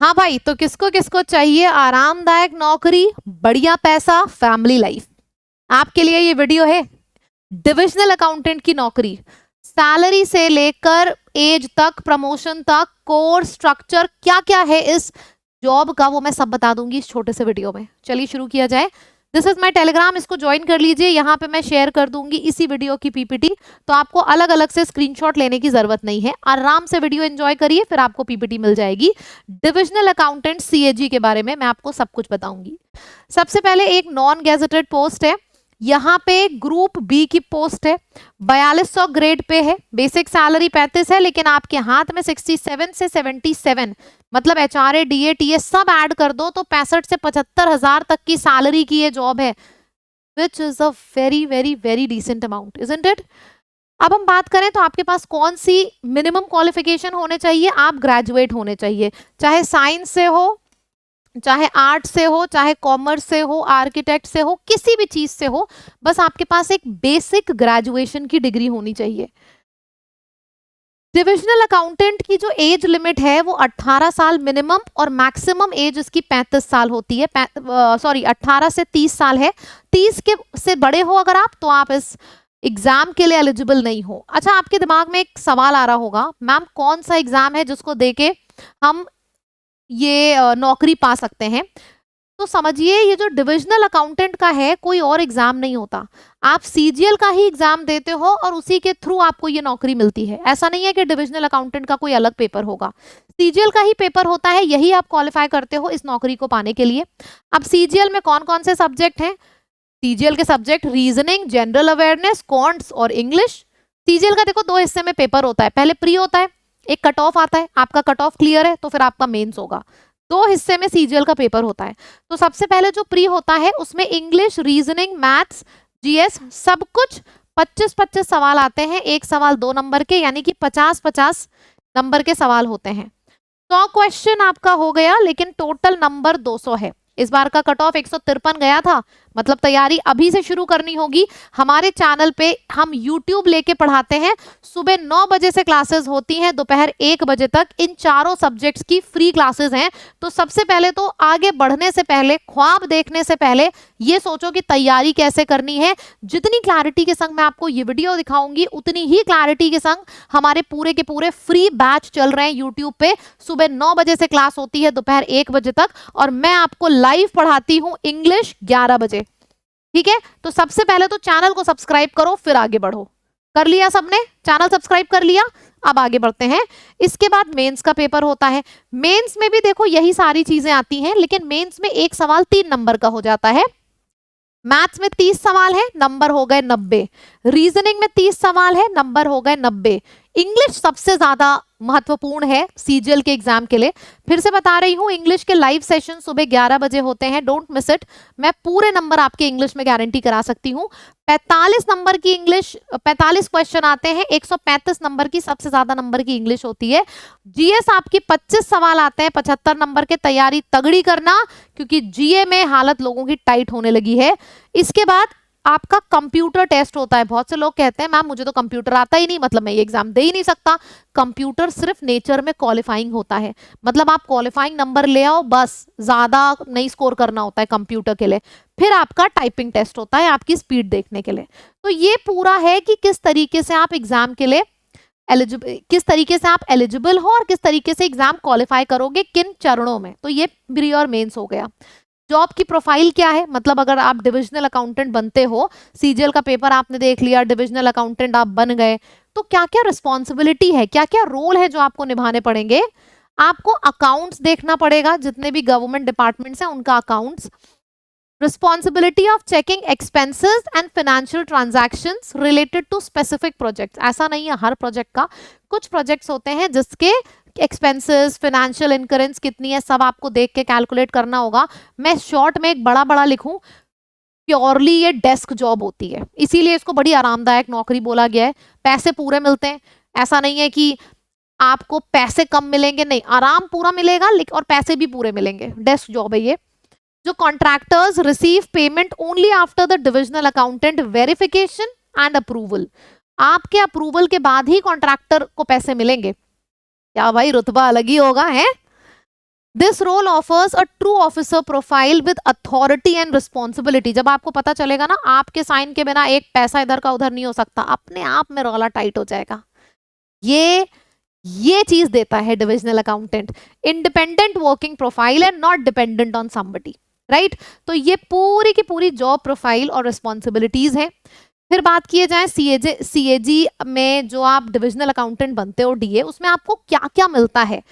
हाँ भाई, तो किसको किसको चाहिए आरामदायक नौकरी, बढ़िया पैसा, फैमिली लाइफ, आपके लिए ये वीडियो है। डिविजनल अकाउंटेंट की नौकरी, सैलरी से लेकर एज तक, प्रमोशन तक, कोर्स स्ट्रक्चर क्या क्या है इस जॉब का, वो मैं सब बता दूंगी इस छोटे से वीडियो में। चलिए शुरू किया जाए। दिस इज माय टेलीग्राम, इसको ज्वाइन कर लीजिए। यहाँ पे मैं शेयर कर दूंगी इसी वीडियो की पीपीटी, तो आपको अलग अलग से स्क्रीनशॉट लेने की जरूरत नहीं है। आराम से वीडियो एंजॉय करिए, फिर आपको पीपीटी मिल जाएगी। डिविजनल अकाउंटेंट सीएजी के बारे में मैं आपको सब कुछ बताऊंगी। सबसे पहले एक नॉन गेजेटेड पोस्ट है, यहाँ पे ग्रुप बी की पोस्ट है, 4200 ग्रेड पे है, बेसिक सैलरी 35 है, लेकिन आपके हाथ में 67 से 77, मतलब एचआरए डीए टीए सब ऐड कर दो तो 65 से 75,000 तक की सैलरी की ये जॉब है, which is a very very very decent amount, isn't it. अब हम बात करें तो आपके पास कौन सी मिनिमम क्वालिफिकेशन होने चाहिए, आप ग्रेजुएट होने चाहिए, चाहे साइंस से हो, चाहे आर्ट से हो, चाहे कॉमर्स से हो, आर्किटेक्ट से हो, किसी भी चीज से हो, बस आपके पास एक बेसिक ग्रेजुएशन की डिग्री होनी चाहिए। डिविजनल अकाउंटेंट की जो एज लिमिट है वो 18 साल मिनिमम और मैक्सिमम एज इसकी 35 साल होती है, सॉरी 18 से 30 साल है। 30 के से बड़े हो अगर आप, तो आप इस एग्जाम के लिए एलिजिबल नहीं हो। अच्छा, आपके दिमाग में एक सवाल आ रहा होगा, मैम कौन सा एग्जाम है जिसको देके हम ये नौकरी पा सकते हैं। तो समझिए, ये जो डिविजनल अकाउंटेंट का है कोई और एग्जाम नहीं होता, आप सीजीएल का ही एग्जाम देते हो और उसी के थ्रू आपको ये नौकरी मिलती है। ऐसा नहीं है कि डिविजनल अकाउंटेंट का कोई अलग पेपर होगा, सीजीएल का ही पेपर होता है, यही आप क्वालिफाई करते हो इस नौकरी को पाने के लिए। अब सीजीएल में कौन कौन से सब्जेक्ट हैं? सीजीएल के subject reasoning, general awareness, quants और इंग्लिश। सीजीएल का देखो दो हिस्से में पेपर होता है, पहले प्री होता है, एक कट ऑफ आता है, आपका कट ऑफ क्लियर है तो फिर आपका मेंस होगा। दो हिस्से में सीजीएल का पेपर होता है। तो सबसे पहले जो प्री होता है उसमें इंग्लिश, रीजनिंग, मैथ्स, जीएस सब कुछ 25-25 सवाल आते हैं, एक सवाल 2 नंबर के, यानी कि 50-50 नंबर के सवाल होते हैं। 100 क्वेश्चन आपका हो गया, लेकिन टोटल नंबर 200 है। इस बार का कट ऑफ 153 गया था, मतलब तैयारी अभी से शुरू करनी होगी। हमारे चैनल पे हम YouTube लेके पढ़ाते हैं, सुबह 9 बजे से क्लासेस होती हैं, दोपहर 1 बजे तक इन चारों सब्जेक्ट्स की फ्री क्लासेस हैं। तो सबसे पहले तो आगे बढ़ने से पहले, ख्वाब देखने से पहले ये सोचो कि तैयारी कैसे करनी है। जितनी क्लैरिटी के संग मैं आपको ये वीडियो दिखाऊंगी, उतनी ही क्लैरिटी के संग हमारे पूरे के पूरे फ्री बैच चल रहे हैं यूट्यूब पे। सुबह 9 बजे से क्लास होती है, दोपहर 1 बजे तक, और मैं आपको लाइव पढ़ाती हूँ इंग्लिश 11 बजे। ठीक है, तो सबसे पहले तो चैनल को सब्सक्राइब करो, फिर आगे बढ़ो। कर लिया सबने? चैनल सब्सक्राइब कर लिया? अब आगे बढ़ते हैं। इसके बाद मेंस का पेपर होता है। मेंस में भी देखो यही सारी चीजें आती हैं, लेकिन मेंस में एक सवाल 3 नंबर का हो जाता है। मैथ्स में 30 सवाल है, नंबर हो गए 90। रीजनिंग में 30 सवाल है, नंबर हो गए 90। इंग्लिश सबसे ज्यादा महत्वपूर्ण है सीजीएल के एग्जाम के लिए। फिर से बता रही हूँ, इंग्लिश के लाइव सेशन सुबह 11 बजे होते हैं, डोंट मिस इट। मैं पूरे नंबर आपके इंग्लिश में गारंटी करा सकती हूँ। 45 नंबर की इंग्लिश, 45 क्वेश्चन आते हैं, 135 नंबर की सबसे ज्यादा नंबर की इंग्लिश होती है। जीएस आपकी 25 सवाल आते हैं, 75 नंबर के। तैयारी तगड़ी करना, क्योंकि जीए में हालत लोगों की टाइट होने लगी है। इसके बाद आपका कंप्यूटर टेस्ट होता है। बहुत से लोग कहते हैं मैम मुझे तो कंप्यूटर आता ही नहीं, मतलब मैं ये एग्जाम दे ही नहीं सकता। कंप्यूटर सिर्फ नेचर में क्वालिफाइंग होता है, मतलब आप क्वालिफाइंग नंबर ले आओ, बस, ज्यादा नहीं स्कोर करना होता है कंप्यूटर के लिए। फिर आपका टाइपिंग टेस्ट होता है आपकी स्पीड देखने के लिए। तो ये पूरा है कि किस तरीके से आप एग्जाम के लिए किस तरीके से आप एलिजिबल हो और किस तरीके से एग्जाम क्वालिफाई करोगे, किन चरणों में। तो ये प्री और मेंस हो गया। जॉब की प्रोफाइल क्या है, मतलब अगर आप डिविजनल अकाउंटेंट बनते हो, सीजीएल का पेपर आपने देख लिया, डिविजनल अकाउंटेंट आप बन गए, तो क्या क्या रिस्पॉन्सिबिलिटी है, क्या क्या रोल है जो आपको निभाने पड़ेंगे। आपको अकाउंट्स देखना पड़ेगा, जितने भी गवर्नमेंट डिपार्टमेंट्स हैं उनका accounts. Responsibility of checking expenses and financial transactions related to specific projects. ऐसा नहीं है हर प्रोजेक्ट का, कुछ प्रोजेक्ट्स होते हैं जिसके एक्सपेंसेस, फाइनेंशियल इनकरेंस कितनी है, सब आपको देख के कैलकुलेट करना होगा। मैं शॉर्ट में एक बड़ा बड़ा लिखूं, प्योरली ये डेस्क जॉब होती है, इसीलिए इसको बड़ी आरामदायक नौकरी बोला गया है। पैसे पूरे मिलते हैं, ऐसा नहीं है कि आपको पैसे कम मिलेंगे, नहीं, आराम पूरा मिलेगा और पैसे भी पूरे मिलेंगे। डेस्क जॉब है ये। जो contractors receive payment only after the divisional accountant verification and approval. आपके अप्रूवल के बाद ही कॉन्ट्रैक्टर को पैसे मिलेंगे। क्या भाई, रुतबा अलग ही होगा है। This role offers a true officer profile with authority and responsibility. जब आपको पता चलेगा ना आपके साइन के बिना एक पैसा इधर का उधर नहीं हो सकता, अपने आप में रोला टाइट हो जाएगा। ये चीज देता है divisional accountant, independent working profile and not dependent on somebody, right. तो ये पूरी की पूरी जॉब प्रोफाइल और रिस्पॉन्सिबिलिटीज है। फिर बात किए जाए सीएजी में जो आप डिविजनल अकाउंटेंट बनते हो डीए, उसमें आपको क्या क्या मिलता है।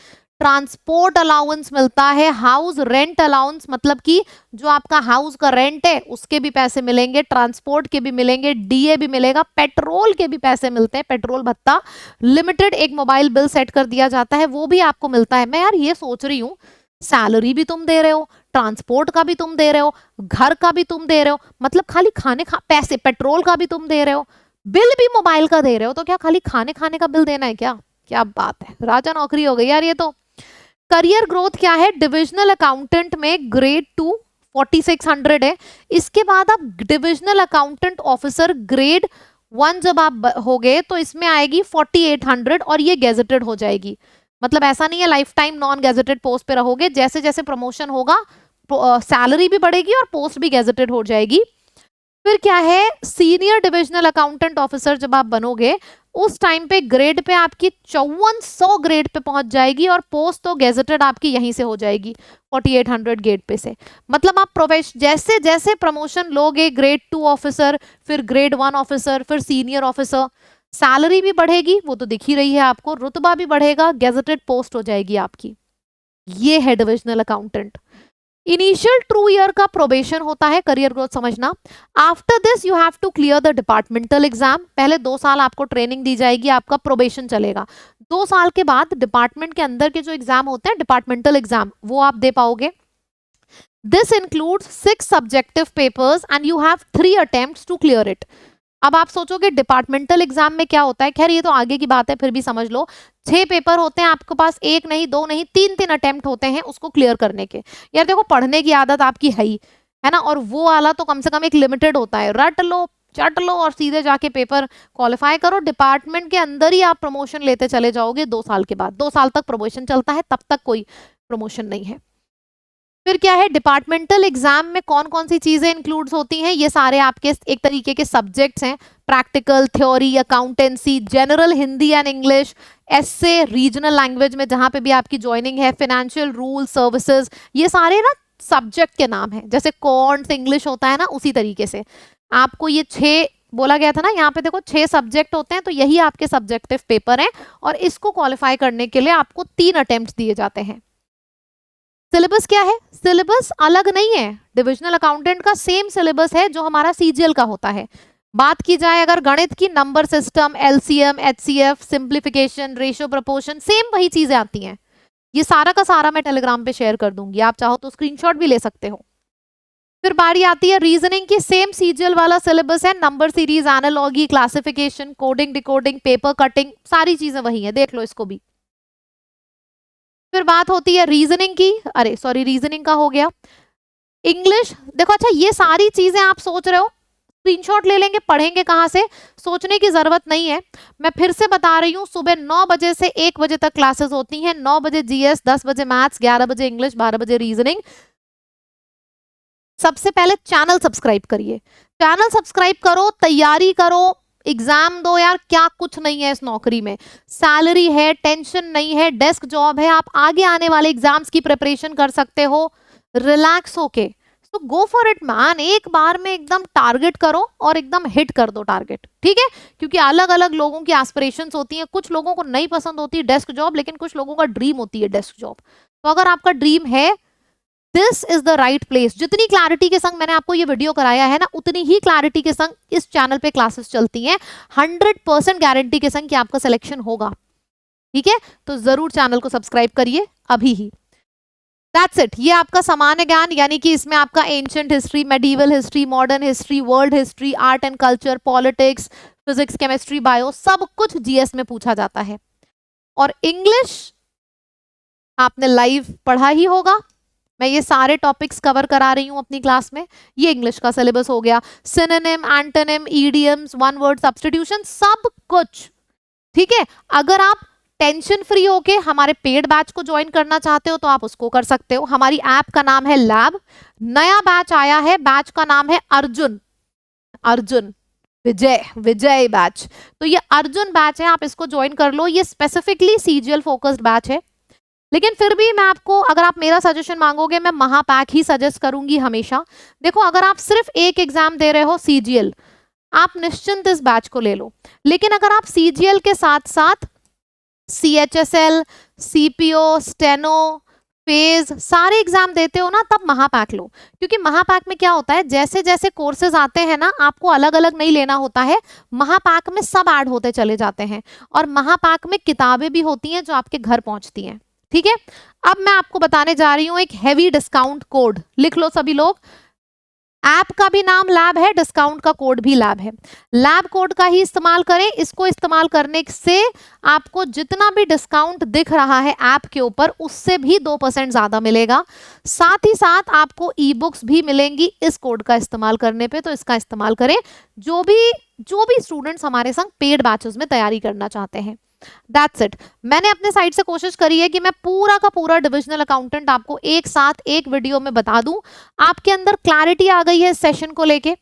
ट्रांसपोर्ट अलाउंस मिलता है, हाउस रेंट अलाउंस मतलब कि जो आपका हाउस का रेंट है उसके भी पैसे मिलेंगे, ट्रांसपोर्ट के भी मिलेंगे, डीए भी मिलेगा, पेट्रोल के भी पैसे मिलते हैं, पेट्रोल भत्ता, लिमिटेड एक मोबाइल बिल सेट कर दिया जाता है वो भी आपको मिलता है। मैं यार ये सोच रही हूँ सैलरी भी तुम दे रहे हो, ट्रांसपोर्ट का भी तुम दे रहे हो, घर का भी तुम दे रहे हो, मतलब खाली पैसे पेट्रोल का भी तुम दे रहे हो, बिल भी मोबाइल का दे रहे हो, तो क्या खाली खाने का बिल देना है क्या? क्या बात है, राजा नौकरी हो गई यार ये तो। करियर ग्रोथ क्या है डिविजनल अकाउंटेंट में? ग्रेड 2 4600 है। इसके बाद आप डिविजनल अकाउंटेंट ऑफिसर ग्रेड 1 जब आप हो गए तो इसमें आएगी 4800 और ये गेजेटेड हो जाएगी। मतलब ऐसा नहीं है life time non gazetted post पे रहोगे, जैसे जैसे प्रमोशन होगा सैलरी भी बढ़ेगी और पोस्ट भी गेजेटेड हो जाएगी। फिर क्या है, सीनियर डिविजनल अकाउंटेंट ऑफिसर जब आप बनोगे उस टाइम पे ग्रेड पे आपकी 5400 ग्रेड पे पहुंच जाएगी और पोस्ट तो गेजेटेड आपकी यहीं से हो जाएगी 4800 ग्रेड पे से। मतलब आप प्रोफेशन जैसे जैसे प्रमोशन लोगे, ग्रेड 2 ऑफिसर, फिर ग्रेड 1 ऑफिसर, फिर सीनियर ऑफिसर, सैलरी भी बढ़ेगी, वो तो दिख ही रही है आपको, रुतबा भी बढ़ेगा, गेजेटेड पोस्ट हो जाएगी आपकी। ये है डिविजनल अकाउंटेंट। इनिशियल 2 ईयर का प्रोबेशन होता है, करियर ग्रोथ समझना। After this you have to clear the departmental exam. पहले 2 साल आपको ट्रेनिंग दी जाएगी, आपका प्रोबेशन चलेगा। 2 साल के बाद डिपार्टमेंट के अंदर के जो एग्जाम होते हैं डिपार्टमेंटल एग्जाम, वो आप दे पाओगे। This includes 6 subjective papers and you have 3 attempts to clear it. अब आप सोचोगे डिपार्टमेंटल एग्जाम में क्या होता है, खैर ये तो आगे की बात है, फिर भी समझ लो। 6 पेपर होते हैं आपके पास, 1 नहीं 2 नहीं 3 अटेम्प्ट होते हैं उसको क्लियर करने के। यार देखो पढ़ने की आदत आपकी है ना, और वो वाला तो कम से कम एक लिमिटेड होता है, रट लो चट लो और सीधे जाके पेपर क्वालिफाई करो। डिपार्टमेंट के अंदर ही आप प्रमोशन लेते चले जाओगे 2 साल के बाद। 2 साल तक प्रमोशन चलता है, तब तक कोई प्रमोशन नहीं है। फिर क्या है, डिपार्टमेंटल एग्जाम में कौन कौन सी चीजें इंक्लूड्स होती हैं, ये सारे आपके एक तरीके के सब्जेक्ट्स हैं। Practical, theory, accountancy, general Hindi and English, essay, regional language में जहां पे भी आपकी ज्वाइनिंग है, फाइनेंशियल रूल, सर्विसेज, ये सारे ना सब्जेक्ट के नाम हैं। जैसे कॉन्ट्स इंग्लिश होता है ना, उसी तरीके से आपको ये 6 बोला गया था ना, यहाँ पे देखो 6 सब्जेक्ट होते हैं, तो यही आपके सब्जेक्टिव पेपर हैं और इसको क्वालिफाई करने के लिए आपको 3 अटेम्प्ट दिए जाते हैं। सिलेबस क्या है, सिलेबस अलग नहीं है, डिविजनल अकाउंटेंट का सेम सिलेबस है जो हमारा सीजीएल का होता है। बात की जाए अगर गणित की, number system, LCM, HCF, simplification, ratio, proportion, same वही चीजें आती हैं। ये सारा का सारा मैं टेलीग्राम पे शेयर कर दूंगी, आप चाहो तो स्क्रीनशॉट भी ले सकते हो। फिर बारी आती है रीजनिंग की, सेम सीजीएल वाला सिलेबस है, number series, analogy, classification, coding, decoding, paper cutting, सारी चीजें वही है, देख लो इसको भी। फिर बात होती है रीजनिंग की, अरे सॉरी रीजनिंग का हो गया। इंग्लिश देखो, अच्छा ये सारी चीजें आप सोच रहे हो स्क्रीनशॉट ले लेंगे, पढ़ेंगे कहाँ से, सोचने की जरूरत नहीं है। मैं फिर से बता रही हूँ, सुबह 9 बजे से 1 बजे तक क्लासेस होती हैं। 9 बजे जीएस, 10 बजे मैथ्स, 11 बजे इंग्लिश, 12 बजे रीजनिंग। सबसे पहले चैनल सब्सक्राइब करिए, चैनल सब्सक्राइब करो, तैयारी करो, एग्जाम दो यार। क्या कुछ नहीं है इस नौकरी में, सैलरी है, टेंशन नहीं है, डेस्क जॉब है, आप आगे आने वाले एग्जाम्स की प्रिपरेशन कर सकते हो रिलैक्स होके। तो गो फॉर इट मैन, एक बार में एकदम टारगेट करो और एकदम हिट कर दो टारगेट, ठीक है। क्योंकि अलग अलग लोगों की एस्पिरेशंस होती हैं, कुछ लोगों को नहीं पसंद होती डेस्क जॉब, लेकिन कुछ लोगों का ड्रीम होती है डेस्क जॉब। तो अगर आपका ड्रीम है, this is the right place. जितनी क्लैरिटी के संग मैंने आपको ये वीडियो कराया है ना, उतनी ही क्लैरिटी के संग इस चैनल पे क्लासेस चलती हैं। 100% गारंटी के संग कि आपका सिलेक्शन होगा, ठीक है। तो जरूर चैनल को सब्सक्राइब करिए अभी ही। दैट्स इट, ये आपका सामान्य ज्ञान, यानी कि इसमें आपका ancient history, medieval history, modern history, world history, art and culture, politics, physics, chemistry, bio, सब कुछ जीएस में पूछा जाता है। और इंग्लिश आपने लाइव पढ़ा ही होगा, मैं ये सारे टॉपिक्स कवर करा रही हूँ अपनी क्लास में। ये इंग्लिश का सिलेबस हो गया, synonym, antonym, idioms, one word substitution, सब कुछ, ठीक है। अगर आप टेंशन फ्री होके हमारे पेड बैच को ज्वाइन करना चाहते हो तो आप उसको कर सकते हो। हमारी ऐप का नाम है लैब, नया बैच आया है, बैच का नाम है अर्जुन विजय बैच। तो ये अर्जुन बैच है, आप इसको ज्वाइन कर लो। ये स्पेसिफिकली सीजीएल फोकस्ड बैच है, लेकिन फिर भी मैं आपको, अगर आप मेरा सजेशन मांगोगे, मैं महापैक ही सजेस्ट करूंगी हमेशा। देखो, अगर आप सिर्फ एक एग्जाम दे रहे हो सीजीएल, आप निश्चिंत इस बैच को ले लो। लेकिन अगर आप सीजीएल के साथ साथ सीएचएसएल, सीपीओ, स्टेनो, फेज सारे एग्जाम देते हो ना, तब महापैक लो। क्योंकि महापैक में क्या होता है, जैसे जैसे कोर्सेज आते हैं ना, आपको अलग अलग नहीं लेना होता है, महापैक में सब ऐड होते चले जाते हैं, और महापैक में किताबें भी होती हैं जो आपके घर पहुंचती हैं। ठीक है, अब मैं आपको बताने जा रही हूं एक हैवी डिस्काउंट कोड। लिख लो सभी लोग, ऐप का भी नाम लैब है, डिस्काउंट का कोड भी लैब है। लैब कोड का ही इस्तेमाल करें। इसको इस्तेमाल करने से आपको जितना भी डिस्काउंट दिख रहा है ऐप के ऊपर, उससे भी 2% ज्यादा मिलेगा। साथ ही साथ आपको ई बुक्स भी मिलेंगी इस कोड का इस्तेमाल करने पे। तो इसका इस्तेमाल करें जो भी स्टूडेंट्स हमारे संग पेड बैचेस में तैयारी करना चाहते हैं। That's it. मैंने अपने साइड से कोशिश करी है कि मैं पूरा का पूरा डिविजनल अकाउंटेंट आपको एक साथ एक वीडियो में बता दूं। आपके अंदर क्लैरिटी आ गई है इस सेशन को लेके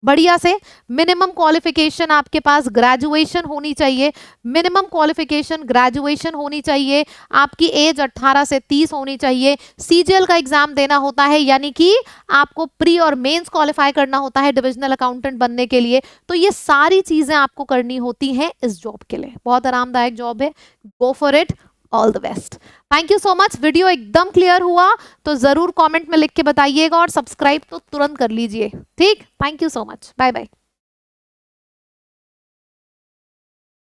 बढ़िया से। मिनिमम क्वालिफिकेशन आपके पास ग्रेजुएशन होनी चाहिए, मिनिमम क्वालिफिकेशन ग्रेजुएशन होनी चाहिए। आपकी एज 18 से 30 होनी चाहिए। सीजीएल का एग्जाम देना होता है, यानी कि आपको प्री और मेंस क्वालिफाई करना होता है डिविजनल अकाउंटेंट बनने के लिए। तो ये सारी चीजें आपको करनी होती हैं इस जॉब के लिए। बहुत आरामदायक जॉब है, go for it. All the best. Thank you so much. Video एकदम क्लियर हुआ तो जरूर कमेंट में लिख के बताइएगा, और सब्सक्राइब तो तुरंत कर लीजिए। ठीक, thank you so much, bye bye.